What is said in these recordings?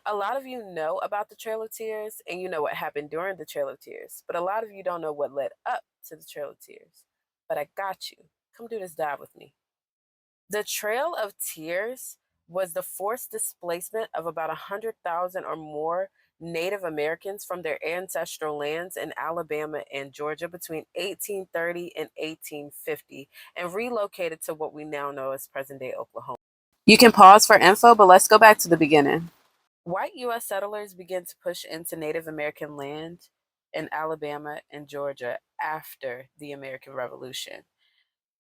A lot of you know about the Trail of Tears and you know what happened during the Trail of Tears, but a lot of you don't know what led up to the Trail of Tears. But I got you. Come do this dive with me. The Trail of Tears was the forced displacement of about 100,000 or more Native Americans from their ancestral lands in Alabama and Georgia between 1830 and 1850 and relocated to what we now know as present day Oklahoma. You can pause for info, but let's go back to the beginning. White U.S. settlers began to push into Native American land in Alabama and Georgia after the American Revolution.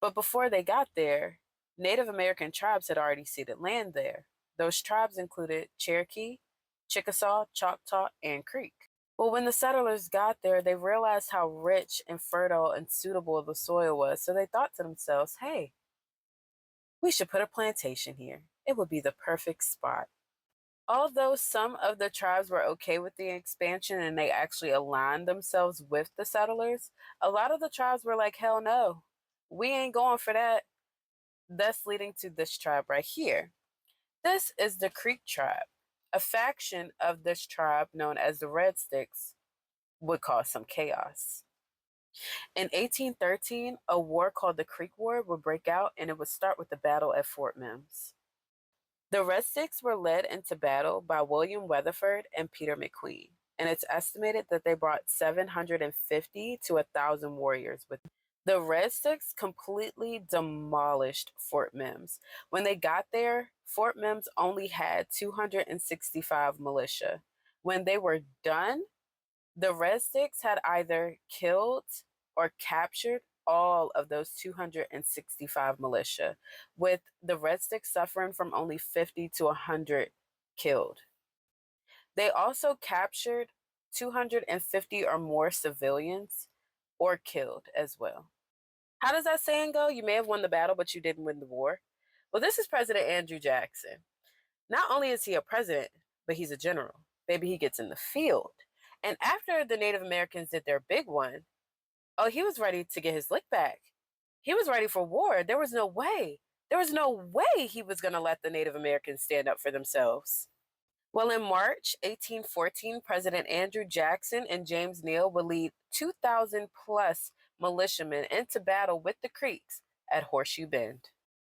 But before they got there, Native American tribes had already ceded land there. Those tribes included Cherokee, Chickasaw, Choctaw, and Creek. Well, when the settlers got there, they realized how rich and fertile and suitable the soil was, so they thought to themselves, hey, we should put a plantation here. It would be the perfect spot. Although some of the tribes were okay with the expansion and they actually aligned themselves with the settlers, a lot of the tribes were like, hell no, we ain't going for that. Thus leading to this tribe right here. This is the Creek tribe. A faction of this tribe, known as the Red Sticks, would cause some chaos. In 1813, a war called the Creek War would break out and it would start with the battle at Fort Mims. The Red Sticks were led into battle by William Weatherford and Peter McQueen, and it's estimated that they brought 750 to 1,000 warriors with them. The Red Sticks completely demolished Fort Mims. When they got there, Fort Mims only had 265 militia. When they were done, the Red Sticks had either killed or captured all of those 265 militia, with the Red Sticks suffering from only 50 to 100 killed. They also captured 250 or more civilians or killed as well. How does that saying go? You may have won the battle, but you didn't win the war. Well, this is President Andrew Jackson. Not only is he a president, but he's a general. Baby, he gets in the field. And after the Native Americans did their big one, oh, he was ready to get his lick back. He was ready for war. There was no way. There was no way he was going to let the Native Americans stand up for themselves. Well, in March 1814, President Andrew Jackson and James Neal would lead 2,000 plus militiamen into battle with the Creeks at Horseshoe Bend.